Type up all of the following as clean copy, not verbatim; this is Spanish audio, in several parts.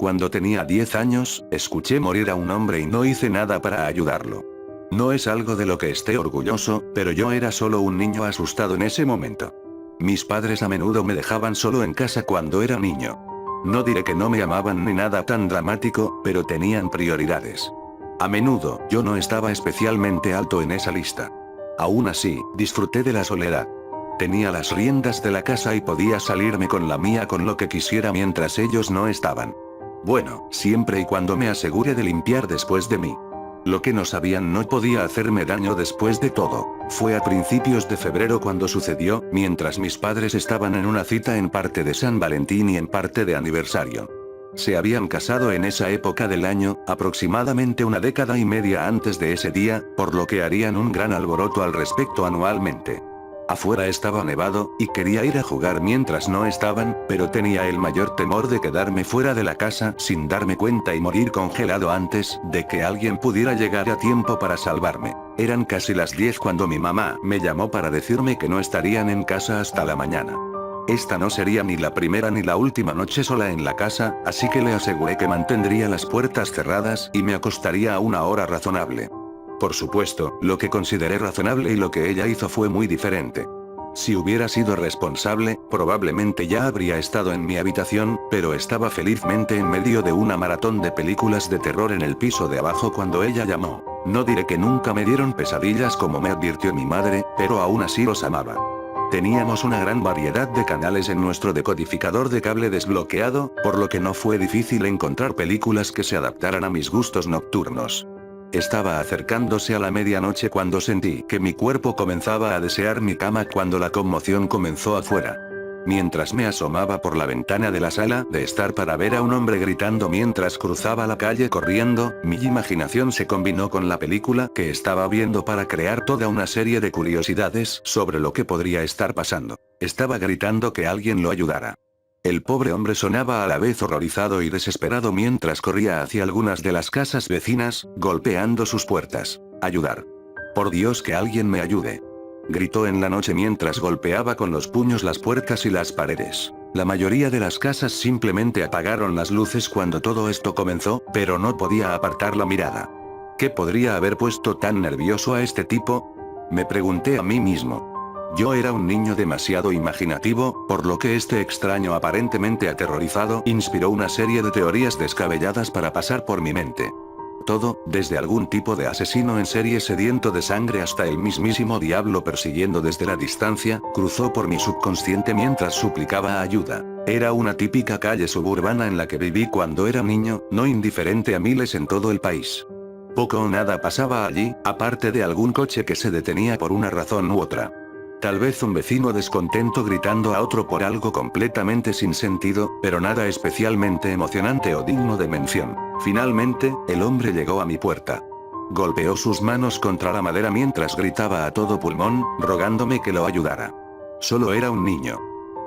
Cuando tenía 10 años, escuché morir a un hombre y no hice nada para ayudarlo. No es algo de lo que esté orgulloso, pero yo era solo un niño asustado en ese momento. Mis padres a menudo me dejaban solo en casa cuando era niño. No diré que no me amaban ni nada tan dramático, pero tenían prioridades. A menudo, yo no estaba especialmente alto en esa lista. Aún así, disfruté de la soledad. Tenía las riendas de la casa y podía salirme con la mía con lo que quisiera mientras ellos no estaban. Bueno, siempre y cuando me asegure de limpiar después de mí. Lo que no sabían no podía hacerme daño después de todo. Fue a principios de febrero cuando sucedió, mientras mis padres estaban en una cita en parte de San Valentín y en parte de aniversario. Se habían casado en esa época del año, aproximadamente una década y media antes de ese día, por lo que harían un gran alboroto al respecto anualmente. Afuera estaba nevado, y quería ir a jugar mientras no estaban, pero tenía el mayor temor de quedarme fuera de la casa sin darme cuenta y morir congelado antes de que alguien pudiera llegar a tiempo para salvarme. Eran casi las 10 cuando mi mamá me llamó para decirme que no estarían en casa hasta la mañana. Esta no sería ni la primera ni la última noche sola en la casa, así que le aseguré que mantendría las puertas cerradas y me acostaría a una hora razonable. Por supuesto, lo que consideré razonable y lo que ella hizo fue muy diferente. Si hubiera sido responsable, probablemente ya habría estado en mi habitación, pero estaba felizmente en medio de una maratón de películas de terror en el piso de abajo cuando ella llamó. No diré que nunca me dieron pesadillas como me advirtió mi madre, pero aún así los amaba. Teníamos una gran variedad de canales en nuestro decodificador de cable desbloqueado, por lo que no fue difícil encontrar películas que se adaptaran a mis gustos nocturnos. Estaba acercándose a la medianoche cuando sentí que mi cuerpo comenzaba a desear mi cama cuando la conmoción comenzó afuera. Mientras me asomaba por la ventana de la sala de estar para ver a un hombre gritando mientras cruzaba la calle corriendo, mi imaginación se combinó con la película que estaba viendo para crear toda una serie de curiosidades sobre lo que podría estar pasando. Estaba gritando que alguien lo ayudara. El pobre hombre sonaba a la vez horrorizado y desesperado mientras corría hacia algunas de las casas vecinas, golpeando sus puertas. Ayudar. Por Dios que alguien me ayude. Gritó en la noche mientras golpeaba con los puños las puertas y las paredes. La mayoría de las casas simplemente apagaron las luces cuando todo esto comenzó, pero no podía apartar la mirada. ¿Qué podría haber puesto tan nervioso a este tipo? Me pregunté a mí mismo. Yo era un niño demasiado imaginativo, por lo que este extraño aparentemente aterrorizado inspiró una serie de teorías descabelladas para pasar por mi mente. Todo, desde algún tipo de asesino en serie sediento de sangre hasta el mismísimo diablo persiguiendo desde la distancia, cruzó por mi subconsciente mientras suplicaba ayuda. Era una típica calle suburbana en la que viví cuando era niño, no indiferente a miles en todo el país. Poco o nada pasaba allí, aparte de algún coche que se detenía por una razón u otra. Tal vez un vecino descontento gritando a otro por algo completamente sin sentido, pero nada especialmente emocionante o digno de mención. Finalmente, el hombre llegó a mi puerta. Golpeó sus manos contra la madera mientras gritaba a todo pulmón, rogándome que lo ayudara. Solo era un niño.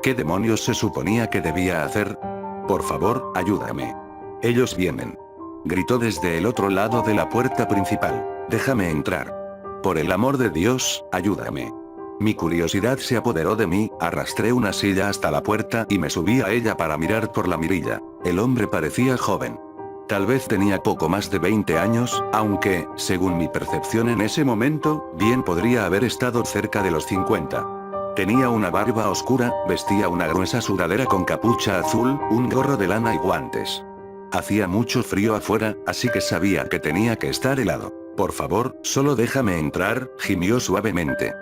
¿Qué demonios se suponía que debía hacer? Por favor, ayúdame. Ellos vienen. Gritó desde el otro lado de la puerta principal. Déjame entrar. Por el amor de Dios, ayúdame. Mi curiosidad se apoderó de mí, arrastré una silla hasta la puerta y me subí a ella para mirar por la mirilla. El hombre parecía joven. Tal vez tenía poco más de 20 años, aunque, según mi percepción en ese momento, bien podría haber estado cerca de los 50. Tenía una barba oscura, vestía una gruesa sudadera con capucha azul, un gorro de lana y guantes. Hacía mucho frío afuera, así que sabía que tenía que estar helado. Por favor, solo déjame entrar, gimió suavemente.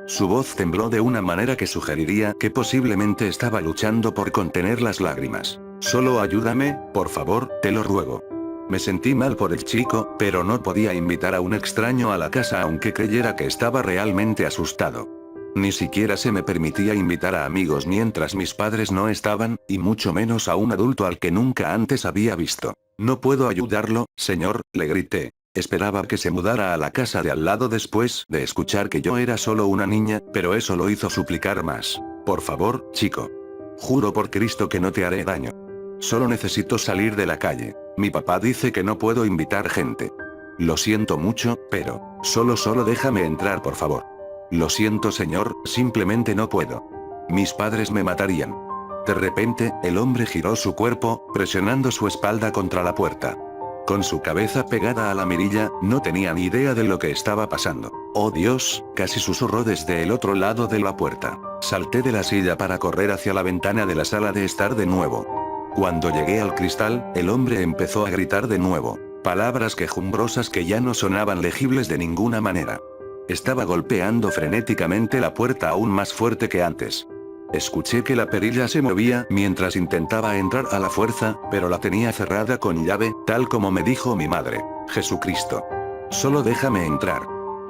Su voz tembló de una manera que sugeriría que posiblemente estaba luchando por contener las lágrimas. Solo ayúdame, por favor, te lo ruego. Me sentí mal por el chico, pero no podía invitar a un extraño a la casa aunque creyera que estaba realmente asustado. Ni siquiera se me permitía invitar a amigos mientras mis padres no estaban, y mucho menos a un adulto al que nunca antes había visto. No puedo ayudarlo, señor, le grité. Esperaba que se mudara a la casa de al lado después de escuchar que yo era solo una niña, pero eso lo hizo suplicar más. Por favor, chico. Juro por Cristo que no te haré daño. Solo necesito salir de la calle. Mi papá dice que no puedo invitar gente. Lo siento mucho, pero solo déjame entrar, por favor. Lo siento, señor, simplemente no puedo. Mis padres me matarían. De repente, el hombre giró su cuerpo, presionando su espalda contra la puerta. Con su cabeza pegada a la mirilla, no tenía ni idea de lo que estaba pasando. «Oh Dios», casi susurró desde el otro lado de la puerta. Salté de la silla para correr hacia la ventana de la sala de estar de nuevo. Cuando llegué al cristal, el hombre empezó a gritar de nuevo. Palabras quejumbrosas que ya no sonaban legibles de ninguna manera. Estaba golpeando frenéticamente la puerta aún más fuerte que antes. Escuché que la perilla se movía mientras intentaba entrar a la fuerza, pero la tenía cerrada con llave, tal como me dijo mi madre. Jesucristo. Solo déjame entrar.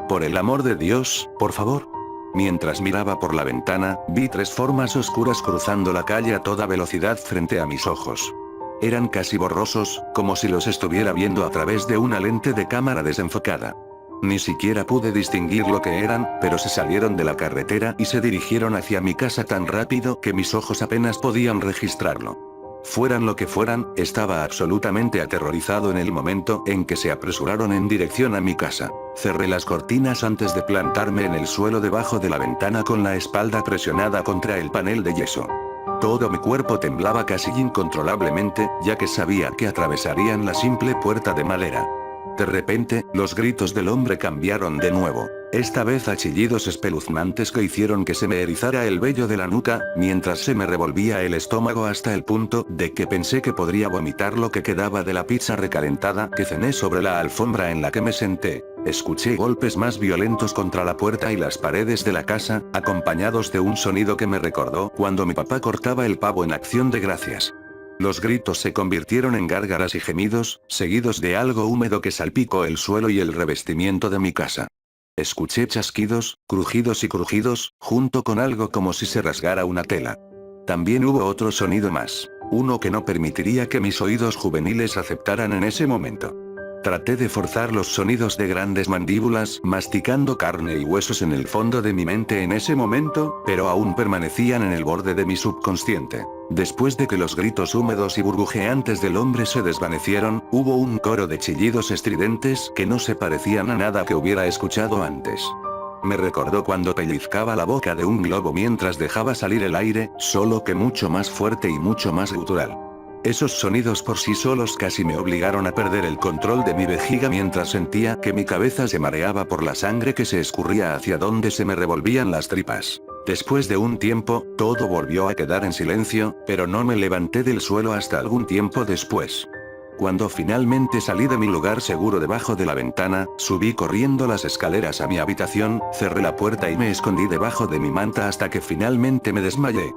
Por el amor de Dios, por favor. Mientras miraba por la ventana, vi 3 formas oscuras cruzando la calle a toda velocidad frente a mis ojos. Eran casi borrosos, como si los estuviera viendo a través de una lente de cámara desenfocada. Ni siquiera pude distinguir lo que eran, pero se salieron de la carretera y se dirigieron hacia mi casa tan rápido que mis ojos apenas podían registrarlo. Fueran lo que fueran, estaba absolutamente aterrorizado en el momento en que se apresuraron en dirección a mi casa. Cerré las cortinas antes de plantarme en el suelo debajo de la ventana con la espalda presionada contra el panel de yeso. Todo mi cuerpo temblaba casi incontrolablemente, ya que sabía que atravesarían la simple puerta de madera. De repente, los gritos del hombre cambiaron de nuevo. Esta vez a chillidos espeluznantes que hicieron que se me erizara el vello de la nuca, mientras se me revolvía el estómago hasta el punto de que pensé que podría vomitar lo que quedaba de la pizza recalentada que cené sobre la alfombra en la que me senté. Escuché golpes más violentos contra la puerta y las paredes de la casa, acompañados de un sonido que me recordó cuando mi papá cortaba el pavo en Acción de Gracias. Los gritos se convirtieron en gárgaras y gemidos, seguidos de algo húmedo que salpicó el suelo y el revestimiento de mi casa. Escuché chasquidos, crujidos y crujidos, junto con algo como si se rasgara una tela. También hubo otro sonido más, uno que no permitiría que mis oídos juveniles aceptaran en ese momento. Traté de forzar los sonidos de grandes mandíbulas masticando carne y huesos en el fondo de mi mente en ese momento, pero aún permanecían en el borde de mi subconsciente. Después de que los gritos húmedos y burbujeantes del hombre se desvanecieron, hubo un coro de chillidos estridentes que no se parecían a nada que hubiera escuchado antes. Me recordó cuando pellizcaba la boca de un globo mientras dejaba salir el aire, solo que mucho más fuerte y mucho más gutural. Esos sonidos por sí solos casi me obligaron a perder el control de mi vejiga mientras sentía que mi cabeza se mareaba por la sangre que se escurría hacia donde se me revolvían las tripas. Después de un tiempo, todo volvió a quedar en silencio, pero no me levanté del suelo hasta algún tiempo después. Cuando finalmente salí de mi lugar seguro debajo de la ventana, subí corriendo las escaleras a mi habitación, cerré la puerta y me escondí debajo de mi manta hasta que finalmente me desmayé.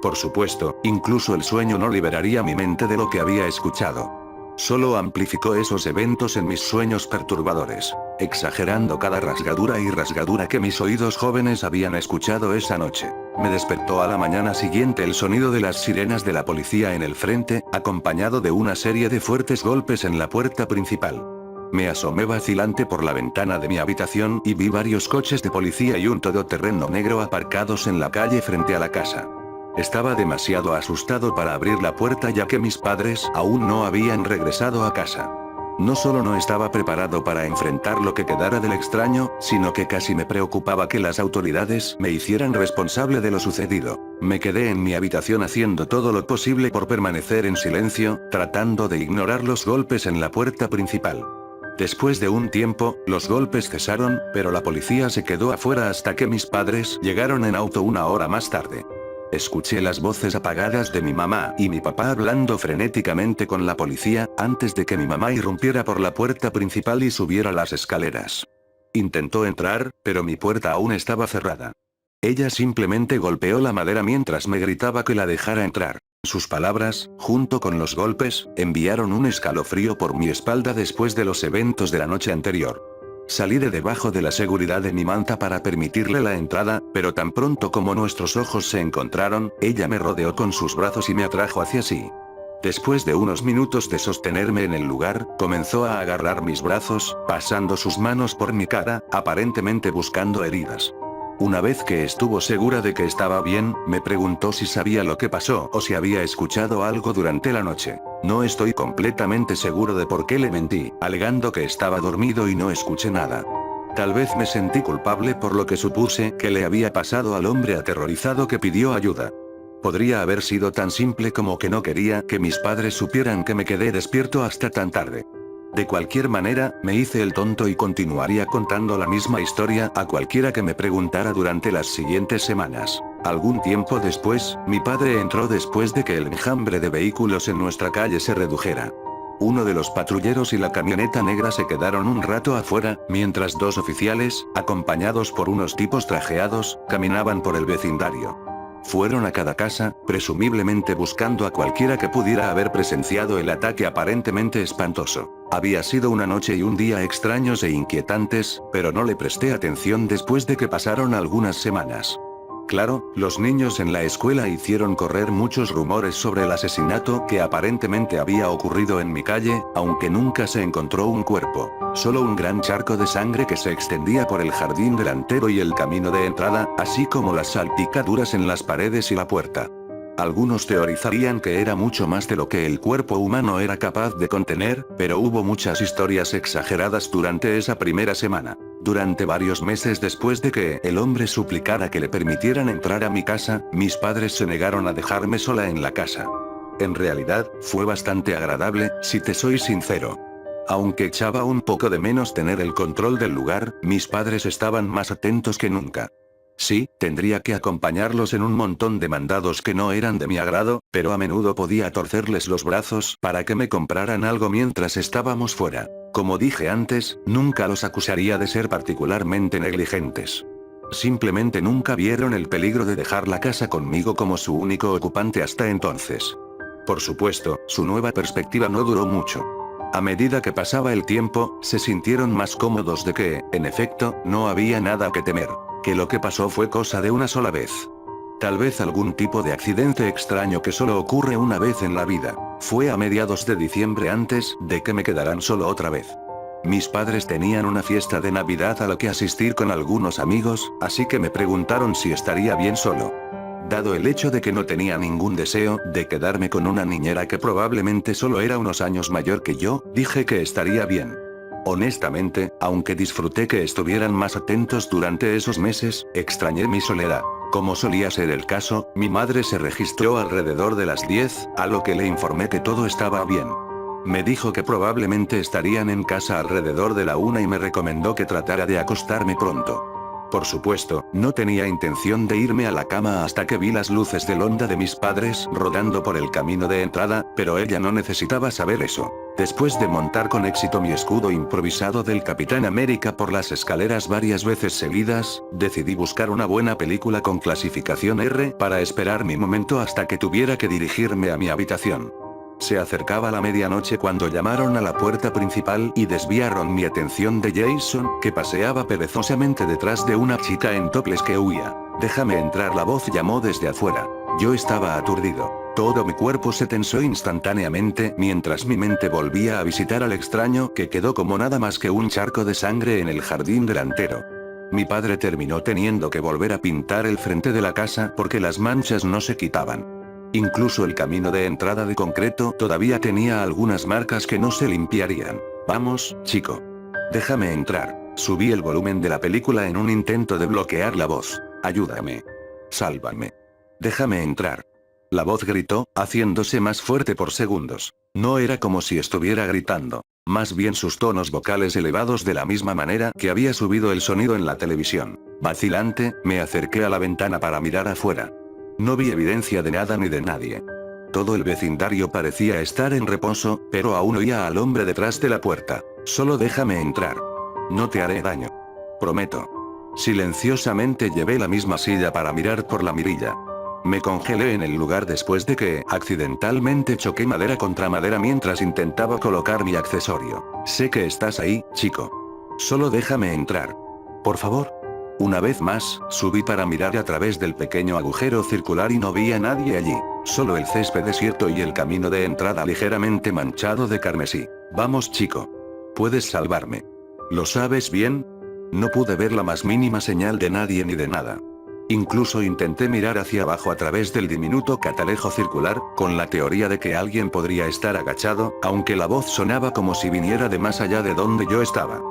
Por supuesto, incluso el sueño no liberaría mi mente de lo que había escuchado. Solo amplificó esos eventos en mis sueños perturbadores, exagerando cada rasgadura y rasgadura que mis oídos jóvenes habían escuchado esa noche. Me despertó a la mañana siguiente el sonido de las sirenas de la policía en el frente, acompañado de una serie de fuertes golpes en la puerta principal. Me asomé vacilante por la ventana de mi habitación y vi varios coches de policía y un todoterreno negro aparcados en la calle frente a la casa. Estaba demasiado asustado para abrir la puerta ya que mis padres aún no habían regresado a casa. No solo no estaba preparado para enfrentar lo que quedara del extraño, sino que casi me preocupaba que las autoridades me hicieran responsable de lo sucedido. Me quedé en mi habitación haciendo todo lo posible por permanecer en silencio, tratando de ignorar los golpes en la puerta principal. Después de un tiempo, los golpes cesaron, pero la policía se quedó afuera hasta que mis padres llegaron en auto una hora más tarde. Escuché las voces apagadas de mi mamá y mi papá hablando frenéticamente con la policía, antes de que mi mamá irrumpiera por la puerta principal y subiera las escaleras. Intentó entrar, pero mi puerta aún estaba cerrada. Ella simplemente golpeó la madera mientras me gritaba que la dejara entrar. Sus palabras, junto con los golpes, enviaron un escalofrío por mi espalda después de los eventos de la noche anterior. Salí de debajo de la seguridad de mi manta para permitirle la entrada, pero tan pronto como nuestros ojos se encontraron, ella me rodeó con sus brazos y me atrajo hacia sí. Después de unos minutos de sostenerme en el lugar, comenzó a agarrar mis brazos, pasando sus manos por mi cara, aparentemente buscando heridas. Una vez que estuvo segura de que estaba bien, me preguntó si sabía lo que pasó o si había escuchado algo durante la noche. No estoy completamente seguro de por qué le mentí, alegando que estaba dormido y no escuché nada. Tal vez me sentí culpable por lo que supuse que le había pasado al hombre aterrorizado que pidió ayuda. Podría haber sido tan simple como que no quería que mis padres supieran que me quedé despierto hasta tan tarde. De cualquier manera, me hice el tonto y continuaría contando la misma historia a cualquiera que me preguntara durante las siguientes semanas. Algún tiempo después, mi padre entró después de que el enjambre de vehículos en nuestra calle se redujera. Uno de los patrulleros y la camioneta negra se quedaron un rato afuera, mientras dos oficiales, acompañados por unos tipos trajeados, caminaban por el vecindario. Fueron a cada casa, presumiblemente buscando a cualquiera que pudiera haber presenciado el ataque aparentemente espantoso. Había sido una noche y un día extraños e inquietantes, pero no le presté atención después de que pasaron algunas semanas. Claro, los niños en la escuela hicieron correr muchos rumores sobre el asesinato que aparentemente había ocurrido en mi calle, aunque nunca se encontró un cuerpo, solo un gran charco de sangre que se extendía por el jardín delantero y el camino de entrada, así como las salpicaduras en las paredes y la puerta. Algunos teorizarían que era mucho más de lo que el cuerpo humano era capaz de contener, pero hubo muchas historias exageradas durante esa primera semana. Durante varios meses después de que el hombre suplicara que le permitieran entrar a mi casa, mis padres se negaron a dejarme sola en la casa. En realidad, fue bastante agradable, si te soy sincero. Aunque echaba un poco de menos tener el control del lugar, mis padres estaban más atentos que nunca. Sí, tendría que acompañarlos en un montón de mandados que no eran de mi agrado, pero a menudo podía torcerles los brazos para que me compraran algo mientras estábamos fuera. Como dije antes, nunca los acusaría de ser particularmente negligentes. Simplemente nunca vieron el peligro de dejar la casa conmigo como su único ocupante hasta entonces. Por supuesto, su nueva perspectiva no duró mucho. A medida que pasaba el tiempo, se sintieron más cómodos de que, en efecto, no había nada que temer. Que lo que pasó fue cosa de una sola vez. Tal vez algún tipo de accidente extraño que solo ocurre una vez en la vida. Fue a mediados de diciembre antes de que me quedaran solo otra vez. Mis padres tenían una fiesta de Navidad a la que asistir con algunos amigos, así que me preguntaron si estaría bien solo. Dado el hecho de que no tenía ningún deseo de quedarme con una niñera que probablemente solo era unos años mayor que yo, dije que estaría bien. Honestamente, aunque disfruté que estuvieran más atentos durante esos meses, extrañé mi soledad. Como solía ser el caso, mi madre se registró alrededor de las 10, a lo que le informé que todo estaba bien. Me dijo que probablemente estarían en casa alrededor de la 1 y me recomendó que tratara de acostarme pronto. Por supuesto, no tenía intención de irme a la cama hasta que vi las luces del Honda de mis padres rodando por el camino de entrada, pero ella no necesitaba saber eso. Después de montar con éxito mi escudo improvisado del Capitán América por las escaleras varias veces seguidas, decidí buscar una buena película con clasificación R para esperar mi momento hasta que tuviera que dirigirme a mi habitación. Se acercaba la medianoche cuando llamaron a la puerta principal y desviaron mi atención de Jason, que paseaba perezosamente detrás de una chica en toples que huía. «Déjame entrar», la voz llamó desde afuera. Yo estaba aturdido. Todo mi cuerpo se tensó instantáneamente mientras mi mente volvía a visitar al extraño que quedó como nada más que un charco de sangre en el jardín delantero. Mi padre terminó teniendo que volver a pintar el frente de la casa porque las manchas no se quitaban. Incluso el camino de entrada de concreto todavía tenía algunas marcas que no se limpiarían. «Vamos, chico. Déjame entrar». Subí el volumen de la película en un intento de bloquear la voz. «Ayúdame. Sálvame. Déjame entrar». La voz gritó, haciéndose más fuerte por segundos. No era como si estuviera gritando. Más bien sus tonos vocales elevados de la misma manera que había subido el sonido en la televisión. Vacilante, me acerqué a la ventana para mirar afuera. No vi evidencia de nada ni de nadie. Todo el vecindario parecía estar en reposo, pero aún oía al hombre detrás de la puerta. «Solo déjame entrar. No te haré daño. Prometo». Silenciosamente llevé la misma silla para mirar por la mirilla. Me congelé en el lugar después de que, accidentalmente, choqué madera contra madera mientras intentaba colocar mi accesorio. «Sé que estás ahí, chico. Solo déjame entrar. Por favor». Una vez más, subí para mirar a través del pequeño agujero circular y no vi a nadie allí. Solo el césped desierto y el camino de entrada ligeramente manchado de carmesí. «Vamos, chico. Puedes salvarme. ¿Lo sabes bien?» No pude ver la más mínima señal de nadie ni de nada. Incluso intenté mirar hacia abajo a través del diminuto catalejo circular, con la teoría de que alguien podría estar agachado, aunque la voz sonaba como si viniera de más allá de donde yo estaba.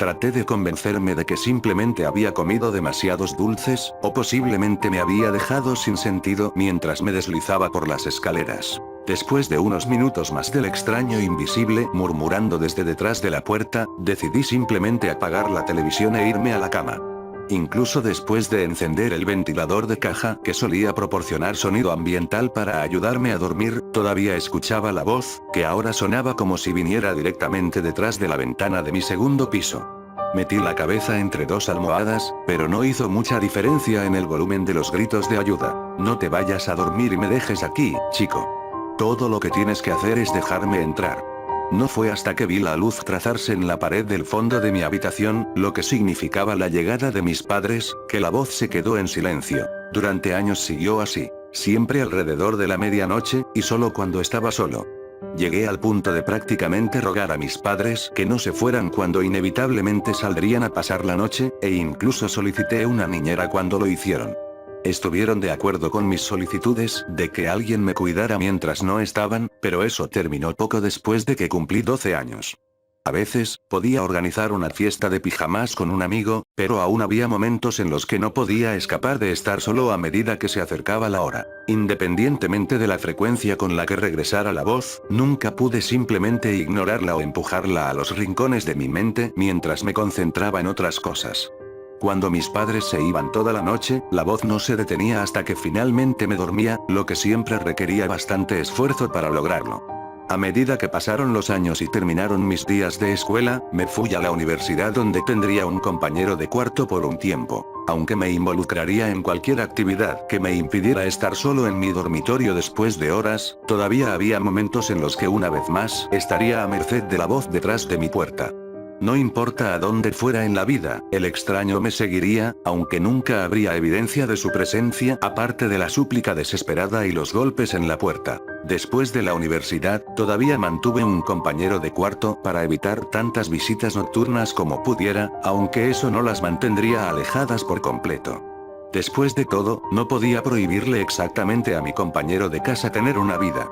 Traté de convencerme de que simplemente había comido demasiados dulces, o posiblemente me había dejado sin sentido mientras me deslizaba por las escaleras. Después de unos minutos más del extraño invisible murmurando desde detrás de la puerta, decidí simplemente apagar la televisión e irme a la cama. Incluso después de encender el ventilador de caja que solía proporcionar sonido ambiental para ayudarme a dormir, todavía escuchaba la voz, que ahora sonaba como si viniera directamente detrás de la ventana de mi segundo piso. Metí la cabeza entre dos almohadas, pero no hizo mucha diferencia en el volumen de los gritos de ayuda. No te vayas a dormir y me dejes aquí, chico. Todo lo que tienes que hacer es dejarme entrar. No fue hasta que vi la luz trazarse en la pared del fondo de mi habitación, lo que significaba la llegada de mis padres, que la voz se quedó en silencio. Durante años siguió así, siempre alrededor de la medianoche, y solo cuando estaba solo. Llegué al punto de prácticamente rogar a mis padres que no se fueran cuando inevitablemente saldrían a pasar la noche, e incluso solicité una niñera cuando lo hicieron. Estuvieron de acuerdo con mis solicitudes de que alguien me cuidara mientras no estaban, pero eso terminó poco después de que cumplí 12 años. A veces, podía organizar una fiesta de pijamas con un amigo, pero aún había momentos en los que no podía escapar de estar solo a medida que se acercaba la hora. Independientemente de la frecuencia con la que regresara la voz, nunca pude simplemente ignorarla o empujarla a los rincones de mi mente mientras me concentraba en otras cosas. Cuando mis padres se iban toda la noche, la voz no se detenía hasta que finalmente me dormía, lo que siempre requería bastante esfuerzo para lograrlo. A medida que pasaron los años y terminaron mis días de escuela, me fui a la universidad donde tendría un compañero de cuarto por un tiempo. Aunque me involucraría en cualquier actividad que me impidiera estar solo en mi dormitorio después de horas, todavía había momentos en los que una vez más estaría a merced de la voz detrás de mi puerta. No importa a dónde fuera en la vida, el extraño me seguiría, aunque nunca habría evidencia de su presencia aparte de la súplica desesperada y los golpes en la puerta. Después de la universidad, todavía mantuve un compañero de cuarto para evitar tantas visitas nocturnas como pudiera, aunque eso no las mantendría alejadas por completo. Después de todo, no podía prohibirle exactamente a mi compañero de casa tener una vida.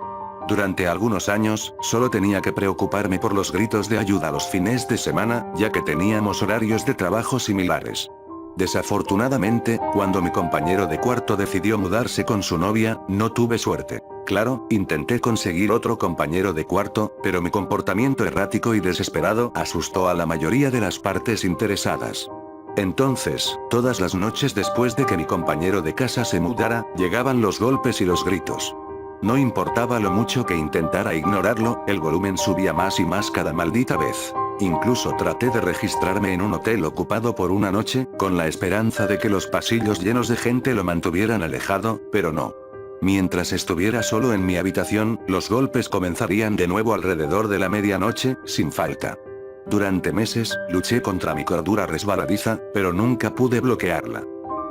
Durante algunos años, solo tenía que preocuparme por los gritos de ayuda los fines de semana, ya que teníamos horarios de trabajo similares. Desafortunadamente, cuando mi compañero de cuarto decidió mudarse con su novia, no tuve suerte. Claro, intenté conseguir otro compañero de cuarto, pero mi comportamiento errático y desesperado asustó a la mayoría de las partes interesadas. Entonces, todas las noches después de que mi compañero de casa se mudara, llegaban los golpes y los gritos. No importaba lo mucho que intentara ignorarlo, el volumen subía más y más cada maldita vez. Incluso traté de registrarme en un hotel ocupado por una noche, con la esperanza de que los pasillos llenos de gente lo mantuvieran alejado, pero no. Mientras estuviera solo en mi habitación, los golpes comenzarían de nuevo alrededor de la medianoche, sin falta. Durante meses, luché contra mi cordura resbaladiza, pero nunca pude bloquearla.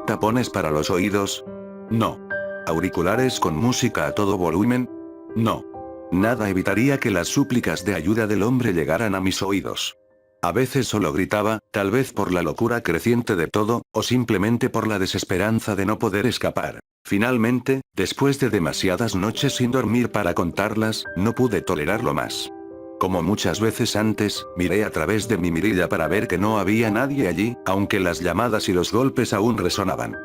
¿Tapones para los oídos? No. ¿Auriculares con música a todo volumen? No. Nada evitaría que las súplicas de ayuda del hombre llegaran a mis oídos. A veces solo gritaba, tal vez por la locura creciente de todo, o simplemente por la desesperanza de no poder escapar. Finalmente, después de demasiadas noches sin dormir para contarlas, no pude tolerarlo más. Como muchas veces antes, miré a través de mi mirilla para ver que no había nadie allí, aunque las llamadas y los golpes aún resonaban.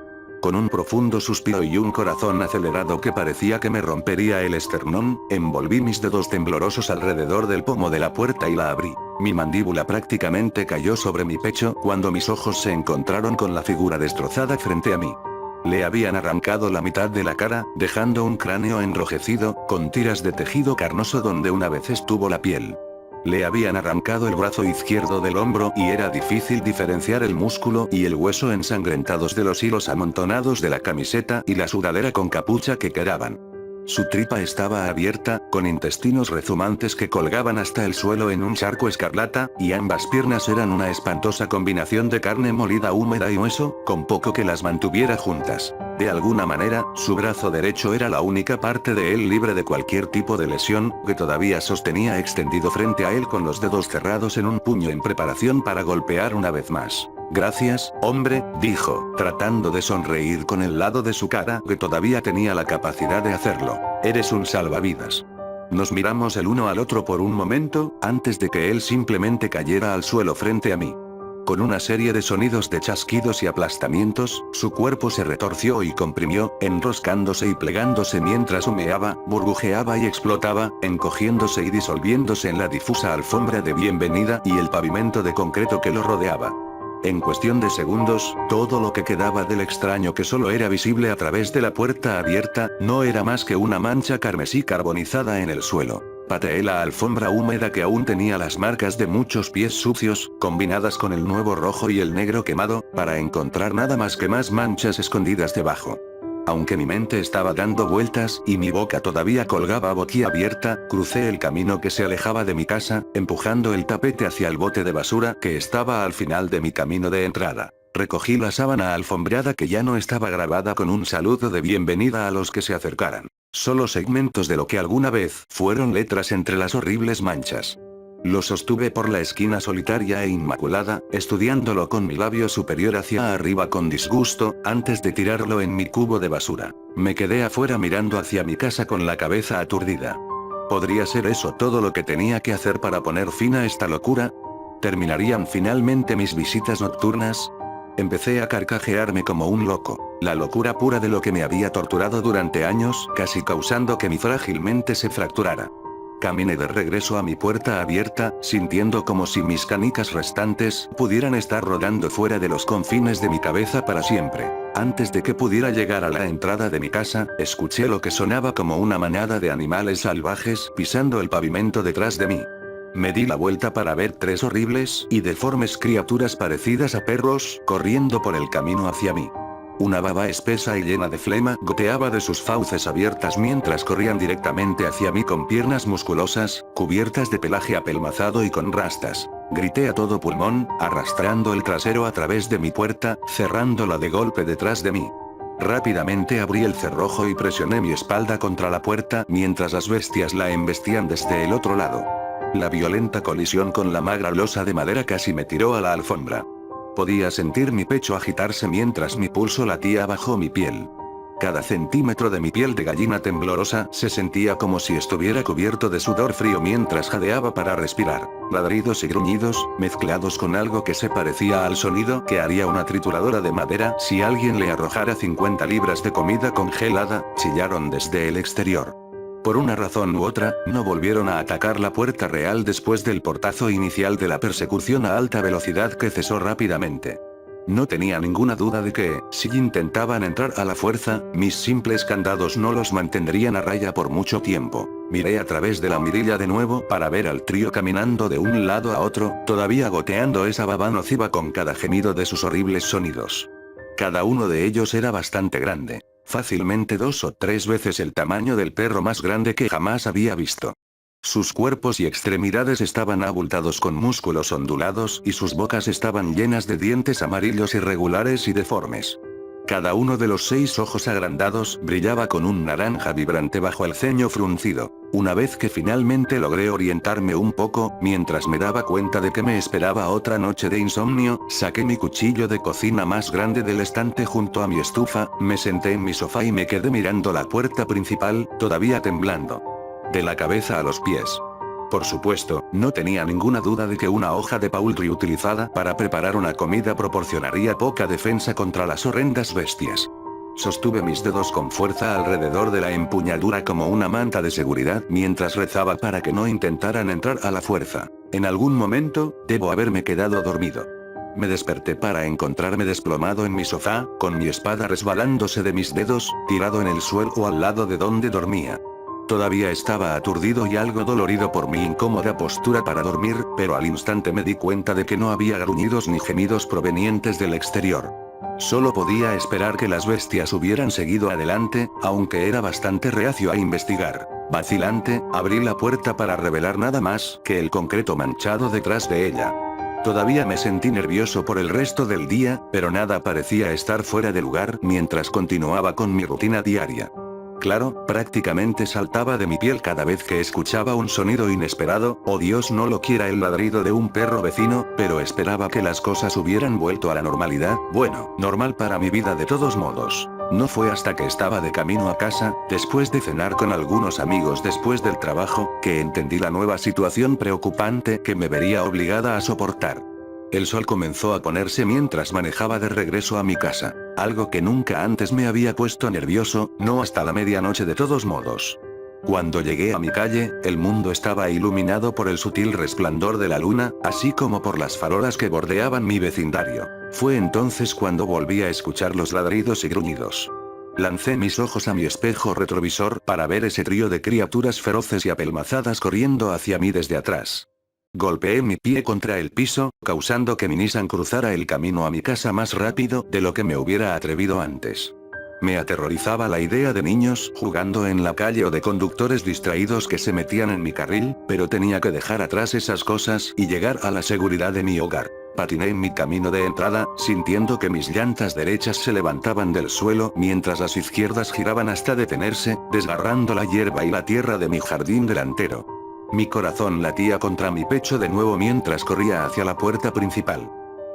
Con un profundo suspiro y un corazón acelerado que parecía que me rompería el esternón, envolví mis dedos temblorosos alrededor del pomo de la puerta y la abrí. Mi mandíbula prácticamente cayó sobre mi pecho cuando mis ojos se encontraron con la figura destrozada frente a mí. Le habían arrancado la mitad de la cara, dejando un cráneo enrojecido, con tiras de tejido carnoso donde una vez estuvo la piel. Le habían arrancado el brazo izquierdo del hombro y era difícil diferenciar el músculo y el hueso ensangrentados de los hilos amontonados de la camiseta y la sudadera con capucha que quedaban. Su tripa estaba abierta, con intestinos rezumantes que colgaban hasta el suelo en un charco escarlata, y ambas piernas eran una espantosa combinación de carne molida húmeda y hueso, con poco que las mantuviera juntas. De alguna manera, su brazo derecho era la única parte de él libre de cualquier tipo de lesión, que todavía sostenía extendido frente a él con los dedos cerrados en un puño en preparación para golpear una vez más. Gracias, hombre, dijo, tratando de sonreír con el lado de su cara que todavía tenía la capacidad de hacerlo. Eres un salvavidas. Nos miramos el uno al otro por un momento, antes de que él simplemente cayera al suelo frente a mí. Con una serie de sonidos de chasquidos y aplastamientos, su cuerpo se retorció y comprimió, enroscándose y plegándose mientras humeaba, burbujeaba y explotaba, encogiéndose y disolviéndose en la difusa alfombra de bienvenida y el pavimento de concreto que lo rodeaba. En cuestión de segundos, todo lo que quedaba del extraño que solo era visible a través de la puerta abierta, no era más que una mancha carmesí carbonizada en el suelo. Pateé la alfombra húmeda que aún tenía las marcas de muchos pies sucios, combinadas con el nuevo rojo y el negro quemado, para encontrar nada más que más manchas escondidas debajo. Aunque mi mente estaba dando vueltas y mi boca todavía colgaba boquiabierta, crucé el camino que se alejaba de mi casa, empujando el tapete hacia el bote de basura que estaba al final de mi camino de entrada. Recogí la sábana alfombrada que ya no estaba grabada con un saludo de bienvenida a los que se acercaran. Solo segmentos de lo que alguna vez fueron letras entre las horribles manchas. Lo sostuve por la esquina solitaria e inmaculada, estudiándolo con mi labio superior hacia arriba con disgusto, antes de tirarlo en mi cubo de basura. Me quedé afuera mirando hacia mi casa con la cabeza aturdida. ¿Podría ser eso todo lo que tenía que hacer para poner fin a esta locura? ¿Terminarían finalmente mis visitas nocturnas? Empecé a carcajearme como un loco, la locura pura de lo que me había torturado durante años, casi causando que mi frágil mente se fracturara. Caminé de regreso a mi puerta abierta, sintiendo como si mis canicas restantes pudieran estar rodando fuera de los confines de mi cabeza para siempre. Antes de que pudiera llegar a la entrada de mi casa, escuché lo que sonaba como una manada de animales salvajes pisando el pavimento detrás de mí. Me di la vuelta para ver tres horribles y deformes criaturas parecidas a perros, corriendo por el camino hacia mí. Una baba espesa y llena de flema goteaba de sus fauces abiertas mientras corrían directamente hacia mí con piernas musculosas, cubiertas de pelaje apelmazado y con rastas. Grité a todo pulmón, arrastrando el trasero a través de mi puerta, cerrándola de golpe detrás de mí. Rápidamente abrí el cerrojo y presioné mi espalda contra la puerta mientras las bestias la embestían desde el otro lado. La violenta colisión con la magra losa de madera casi me tiró a la alfombra. Podía sentir mi pecho agitarse mientras mi pulso latía bajo mi piel. Cada centímetro de mi piel de gallina temblorosa se sentía como si estuviera cubierto de sudor frío mientras jadeaba para respirar. Ladridos y gruñidos, mezclados con algo que se parecía al sonido que haría una trituradora de madera si alguien le arrojara 50 libras de comida congelada, chillaron desde el exterior. Por una razón u otra, no volvieron a atacar la puerta real después del portazo inicial de la persecución a alta velocidad que cesó rápidamente. No tenía ninguna duda de que, si intentaban entrar a la fuerza, mis simples candados no los mantendrían a raya por mucho tiempo. Miré a través de la mirilla de nuevo para ver al trío caminando de un lado a otro, todavía goteando esa baba nociva con cada gemido de sus horribles sonidos. Cada uno de ellos era bastante grande. Fácilmente 2 o 3 veces el tamaño del perro más grande que jamás había visto. Sus cuerpos y extremidades estaban abultados con músculos ondulados y sus bocas estaban llenas de dientes amarillos irregulares y deformes. Cada uno de los 6 ojos agrandados brillaba con un naranja vibrante bajo el ceño fruncido. Una vez que finalmente logré orientarme un poco, mientras me daba cuenta de que me esperaba otra noche de insomnio, saqué mi cuchillo de cocina más grande del estante junto a mi estufa, me senté en mi sofá y me quedé mirando la puerta principal, todavía temblando. De la cabeza a los pies. Por supuesto, no tenía ninguna duda de que una hoja de poultry utilizada para preparar una comida proporcionaría poca defensa contra las horrendas bestias. Sostuve mis dedos con fuerza alrededor de la empuñadura como una manta de seguridad mientras rezaba para que no intentaran entrar a la fuerza. En algún momento, debo haberme quedado dormido. Me desperté para encontrarme desplomado en mi sofá, con mi espada resbalándose de mis dedos, tirado en el suelo al lado de donde dormía. Todavía estaba aturdido y algo dolorido por mi incómoda postura para dormir, pero al instante me di cuenta de que no había gruñidos ni gemidos provenientes del exterior. Solo podía esperar que las bestias hubieran seguido adelante, aunque era bastante reacio a investigar. Vacilante, abrí la puerta para revelar nada más que el concreto manchado detrás de ella. Todavía me sentí nervioso por el resto del día, pero nada parecía estar fuera de lugar mientras continuaba con mi rutina diaria. Claro, prácticamente saltaba de mi piel cada vez que escuchaba un sonido inesperado, o Dios no lo quiera el ladrido de un perro vecino, pero esperaba que las cosas hubieran vuelto a la normalidad, bueno, normal para mi vida de todos modos. No fue hasta que estaba de camino a casa, después de cenar con algunos amigos después del trabajo, que entendí la nueva situación preocupante que me vería obligada a soportar. El sol comenzó a ponerse mientras manejaba de regreso a mi casa. Algo que nunca antes me había puesto nervioso, no hasta la medianoche de todos modos. Cuando llegué a mi calle, el mundo estaba iluminado por el sutil resplandor de la luna, así como por las farolas que bordeaban mi vecindario. Fue entonces cuando volví a escuchar los ladridos y gruñidos. Lancé mis ojos a mi espejo retrovisor para ver ese trío de criaturas feroces y apelmazadas corriendo hacia mí desde atrás. Golpeé mi pie contra el piso, causando que mi Nissan cruzara el camino a mi casa más rápido de lo que me hubiera atrevido antes. Me aterrorizaba la idea de niños jugando en la calle o de conductores distraídos que se metían en mi carril, pero tenía que dejar atrás esas cosas y llegar a la seguridad de mi hogar. Patiné en mi camino de entrada, sintiendo que mis llantas derechas se levantaban del suelo mientras las izquierdas giraban hasta detenerse, desgarrando la hierba y la tierra de mi jardín delantero. Mi corazón latía contra mi pecho de nuevo mientras corría hacia la puerta principal.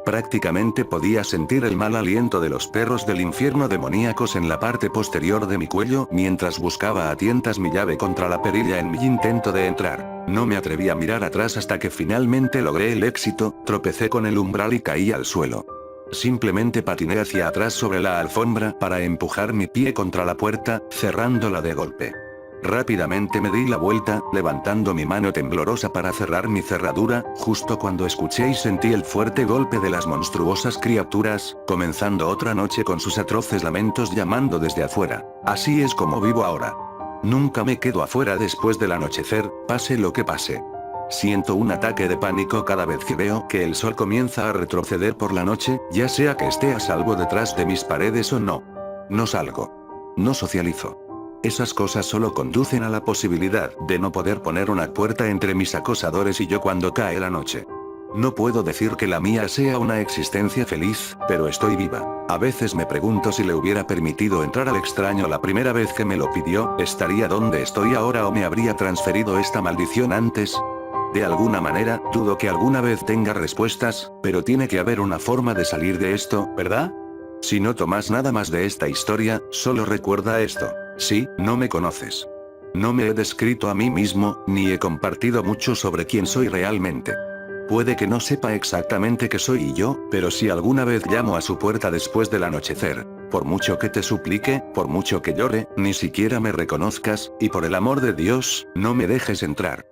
Prácticamente podía sentir el mal aliento de los perros del infierno demoníacos en la parte posterior de mi cuello mientras buscaba a tientas mi llave contra la perilla en mi intento de entrar. No me atreví a mirar atrás hasta que finalmente logré el éxito, tropecé con el umbral y caí al suelo. Simplemente patiné hacia atrás sobre la alfombra para empujar mi pie contra la puerta, cerrándola de golpe. Rápidamente me di la vuelta, levantando mi mano temblorosa para cerrar mi cerradura, justo cuando escuché y sentí el fuerte golpe de las monstruosas criaturas, comenzando otra noche con sus atroces lamentos llamando desde afuera. Así es como vivo ahora. Nunca me quedo afuera después del anochecer, pase lo que pase. Siento un ataque de pánico cada vez que veo que el sol comienza a retroceder por la noche, ya sea que esté a salvo detrás de mis paredes o no. No salgo. No socializo. Esas cosas solo conducen a la posibilidad de no poder poner una puerta entre mis acosadores y yo cuando cae la noche. No puedo decir que la mía sea una existencia feliz, pero estoy viva. A veces me pregunto si le hubiera permitido entrar al extraño la primera vez que me lo pidió, ¿estaría donde estoy ahora o me habría transferido esta maldición antes? De alguna manera, dudo que alguna vez tenga respuestas, pero tiene que haber una forma de salir de esto, ¿verdad? Si no tomas nada más de esta historia, solo recuerda esto. Sí, no me conoces. No me he descrito a mí mismo, ni he compartido mucho sobre quién soy realmente. Puede que no sepa exactamente qué soy yo, pero si alguna vez llamo a su puerta después del anochecer, por mucho que te suplique, por mucho que llore, ni siquiera me reconozcas, y por el amor de Dios, no me dejes entrar.